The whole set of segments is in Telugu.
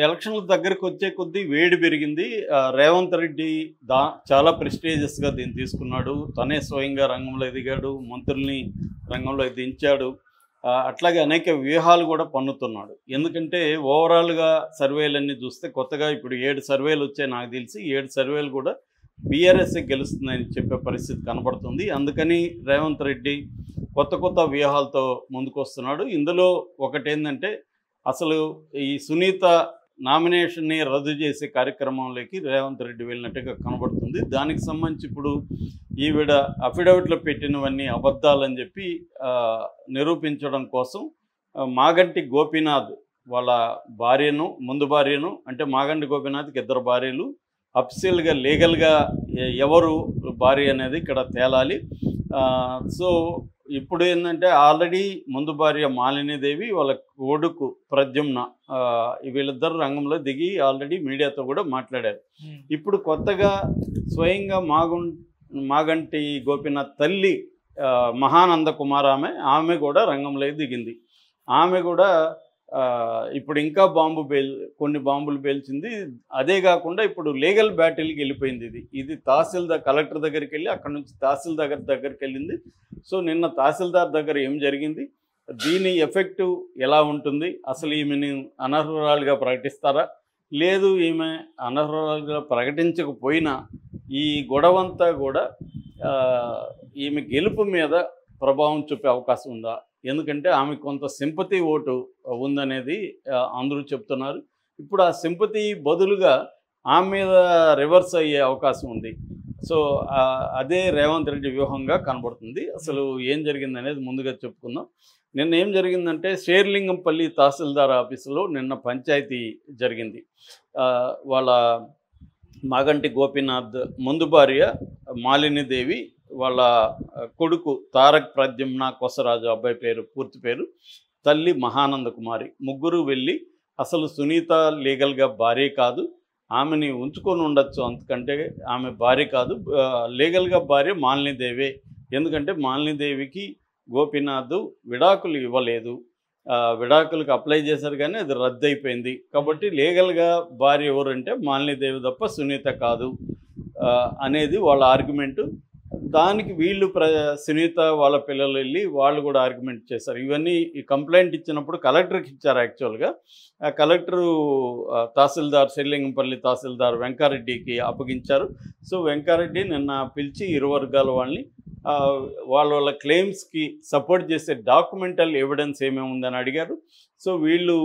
ఎలక్షన్‌ల దగ్గరకొచ్చే కొద్దీ వేడి పెరిగింది. రేవంత్ రెడ్డి దా చాలా ప్రెస్టీజియస్‌గా దీన్ని తీసుకున్నాడు. తనే స్వయంగా రంగంలో దిగాడు. మంత్రుల్ని రంగంలో దించాడు. అట్లాగే అనేక వ్యూహాలు కూడా పన్నుతున్నాడు. ఎందుకంటే ఓవరాల్‌గా సర్వేలన్నీ చూస్తే కొత్తగా ఇప్పుడు 7 సర్వేలొచ్చాయి నాకు తెలిసి. 7 సర్వేలు కూడా బీఆర్ఎస్ఏ గెలుస్తుందని చెప్పే పరిస్థితి కనబడుతుంది. అందుకని రేవంత్ రెడ్డి కొత్త కొత్త వ్యూహాలతో ముందుకొస్తున్నాడు. ఇందులో ఒకటేందంటే అసలు ఈ సునీత నామినేషన్‌ని రద్దు చేసే కార్యక్రమంలోకి రేవంత్ రెడ్డి వెళ్ళినట్టుగా కనబడుతుంది. దానికి సంబంధించి ఇప్పుడు ఈవిడ అఫిడవిట్‌లో పెట్టినవన్నీ అబద్ధాలని చెప్పి నిరూపించడం కోసం మాగంటి గోపీనాథ్ వాళ్ళ భార్యను, ముందు భార్యను, అంటే మాగంటి గోపీనాథ్‌కి 2 భార్యలు, అఫీషియల్‌గా లీగల్‌గా ఎవరు భార్య అనేది ఇక్కడ తేలాలి. సో ఇప్పుడు ఏంటంటే ఆల్రెడీ ముందు భార్య మాలినీదేవి, వాళ్ళ కొడుకు ప్రద్యుమ్న, వీళ్ళిద్దరు రంగంలో దిగి ఆల్రెడీ మీడియాతో కూడా మాట్లాడారు. ఇప్పుడు కొత్తగా స్వయంగా మాగంటి గోపీనాథ్ తల్లి మహానంద కుమార్ ఆమె కూడా రంగంలోకి దిగింది. ఆమె కూడా ఇప్పుడు ఇంకా కొన్ని బాంబులు పేల్చింది. అదే కాకుండా ఇప్పుడు లీగల్ బ్యాటిల్కి వెళ్ళిపోయింది. ఇది తహసీల్దార్ కలెక్టర్ దగ్గరికి వెళ్ళి అక్కడ నుంచి తహసీల్దార్ దగ్గరికి వెళ్ళింది. సో నిన్న తహసీల్దార్ దగ్గర ఏం జరిగింది, దీని ఎఫెక్టు ఎలా ఉంటుంది, అసలు ఈమెని అనర్హురాలుగా ప్రకటిస్తారా, లేదు ఈమె అనర్హురాలుగా ప్రకటించకపోయినా ఈ గొడవంతా కూడా ఈమె గెలుపు మీద ప్రభావం చూపే అవకాశం ఉందా? ఎందుకంటే ఆమె కొంత సింపతి ఓటు ఉందనేది అందరూ చెప్తున్నారు. ఇప్పుడు ఆ సింపతి బదులుగా ఆమె మీద రివర్స్ అయ్యే అవకాశం ఉంది. సో అదే రేవంత్ రెడ్డి వ్యూహంగా కనబడుతుంది. అసలు ఏం జరిగిందనేది ముందుగా చెప్పుకుందాం. నిన్న ఏం జరిగిందంటే షేర్లింగంపల్లి తహసీల్దార్ ఆఫీసులో నిన్న పంచాయతీ జరిగింది. వాళ్ళ మాగంటి గోపీనాథ్ ముందు భార్య మాలినీదేవి, వాళ్ళ కొడుకు తారక్ ప్రద్యుమ్న కొసరాజు, అబ్బాయి పేరు పూర్తి పేరు, తల్లి మహానంద కుమారి, ముగ్గురు వెళ్ళి అసలు సునీత లీగల్గా భార్య కాదు, ఆమెని ఉంచుకొని ఉండొచ్చు, అంతకంటే ఆమె భార్య కాదు, లీగల్గా భార్య మాలినీదేవే. ఎందుకంటే మాలినీదేవికి గోపీనాథ్ విడాకులు ఇవ్వలేదు, విడాకులకు అప్లై చేశారు కానీ అది రద్దు అయిపోయింది. కాబట్టి లీగల్గా భార్య ఎవరంటే మాలినీదేవి తప్ప సునీత కాదు అనేది వాళ్ళ ఆర్గ్యుమెంటు. దానికి వీళ్ళు సునీత వాళ్ళ పిల్లలు వెళ్ళి వాళ్ళు కూడా ఆర్గ్యుమెంట్ చేశారు. ఇవన్నీ ఈ కంప్లైంట్ ఇచ్చినప్పుడు కలెక్టర్కి ఇచ్చారు. యాక్చువల్గా కలెక్టరు తహసీల్దార్ షేర్లింగంపల్లి తహసీల్దార్ వెంకారెడ్డికి అప్పగించారు. సో వెంకారెడ్డి నిన్న పిలిచి ఇరు వర్గాల వాళ్ళని వాళ్ళ క్లెయిమ్స్కి సపోర్ట్ చేసే డాక్యుమెంటల్ ఎవిడెన్స్ ఏమేమి ఉందని అడిగారు. సో వీళ్ళు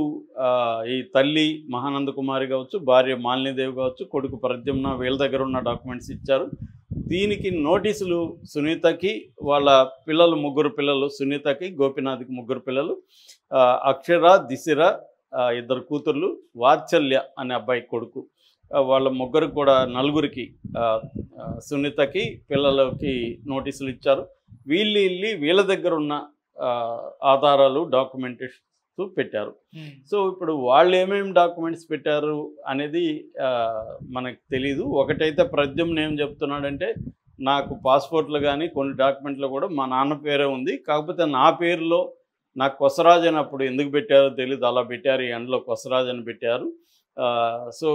ఈ తల్లి మహానంద కుమారి కావచ్చు, భార్య మాలినీదేవి కావచ్చు, కొడుకు ప్రద్యుమ్న, వీళ్ళ దగ్గర ఉన్న డాక్యుమెంట్స్ ఇచ్చారు. దీనికి నోటీసులు సునీతకి, వాళ్ళ పిల్లలు, ముగ్గురు పిల్లలు, సునీతకి, గోపీనాథ్కి ముగ్గురు పిల్లలు, అక్షర, దిశిర 2 కూతుర్లు, వాత్సల్య అనే అబ్బాయి కొడుకు, వాళ్ళ ముగ్గురికి కూడా నలుగురికి సునీతకి పిల్లలకి నోటీసులు ఇచ్చారు. వీళ్ళ దగ్గర ఉన్న ఆధారాలు, డాక్యుమెంటేషన్స్ పెట్టారు. సో ఇప్పుడు వాళ్ళు ఏమేమి డాక్యుమెంట్స్ పెట్టారు అనేది మనకు తెలీదు. ఒకటైతే ప్రద్యుమ్న ఏం చెప్తున్నాడంటే, నాకు పాస్పోర్ట్లు కానీ కొన్ని డాక్యుమెంట్లు కూడా మా నాన్న పేరే ఉంది, కాకపోతే నా పేరులో నాకు కొసరాజు అని అప్పుడు ఎందుకు పెట్టారో తెలీదు, అలా పెట్టారు, ఈ ఎండ్లో కొసరాజు అని పెట్టారు. సో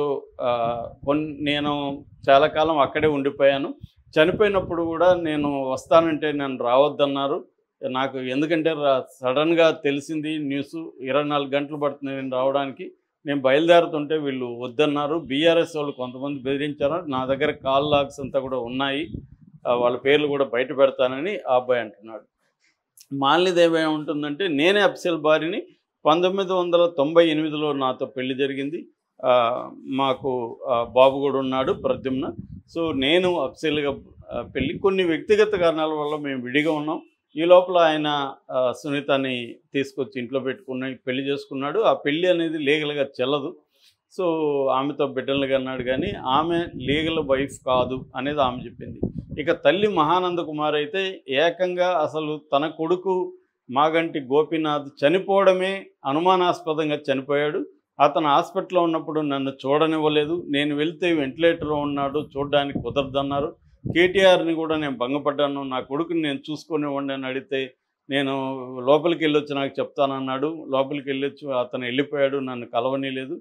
నేను చాలా కాలం అక్కడే ఉండిపోయాను, చనిపోయినప్పుడు కూడా నేను వస్తానంటే నన్ను రావద్దన్నారు నాకు. ఎందుకంటే సడన్గా తెలిసింది న్యూస్, 24 గంటలు పడుతుంది నేను రావడానికి, నేను బయలుదేరుతుంటే వీళ్ళు వద్దన్నారు. బీఆర్ఎస్ వాళ్ళు కొంతమంది బెదిరించారు. నా దగ్గర కాల్ లాగ్స్ అంతా కూడా ఉన్నాయి, వాళ్ళ పేర్లు కూడా బయట పెడతానని ఆ అబ్బాయి అంటున్నాడు. మాలినీదేవి ఏముంటుందంటే, నేనే అఫీషియల్ భార్యని, 1998లో నాతో పెళ్లి జరిగింది, మాకు బాబు కూడా ఉన్నాడు ప్రద్యుమ్న. సో నేను అఫీషియల్గా పెళ్ళి, కొన్ని వ్యక్తిగత కారణాల వల్ల మేము విడిగా ఉన్నాం. ఈ లోపల ఆయన సునీతని తీసుకొచ్చి ఇంట్లో పెళ్లి చేసుకున్నాడు. ఆ పెళ్ళి అనేది లీగల్గా చెల్లదు. సో ఆమెతో బిడ్డలు కన్నాడు, కానీ ఆమె లీగల్ వైఫ్ కాదు అనేది ఆమె చెప్పింది. ఇక తల్లి మహానంద కుమార్ అయితే ఏకంగా అసలు తన కొడుకు మాగంటి గోపీనాథ్ చనిపోవడమే అనుమానాస్పదంగా చనిపోయాడు, అతను హాస్పిటల్లో ఉన్నప్పుడు నన్ను చూడనివ్వలేదు, నేను వెళ్తే వెంటిలేటర్లో ఉన్నాడు, చూడడానికి కుదరదన్నారు, కేటీఆర్ని కూడా నేను భంగపడ్డాను, నా కొడుకుని నేను చూసుకొనివ్వండి అని అడిగితే నేను లోపలికి వెళ్ళొచ్చి నాకు చెప్తానన్నాడు, లోపలికి వెళ్ళొచ్చు అతను వెళ్ళిపోయాడు, నన్ను కలవనీలేదు,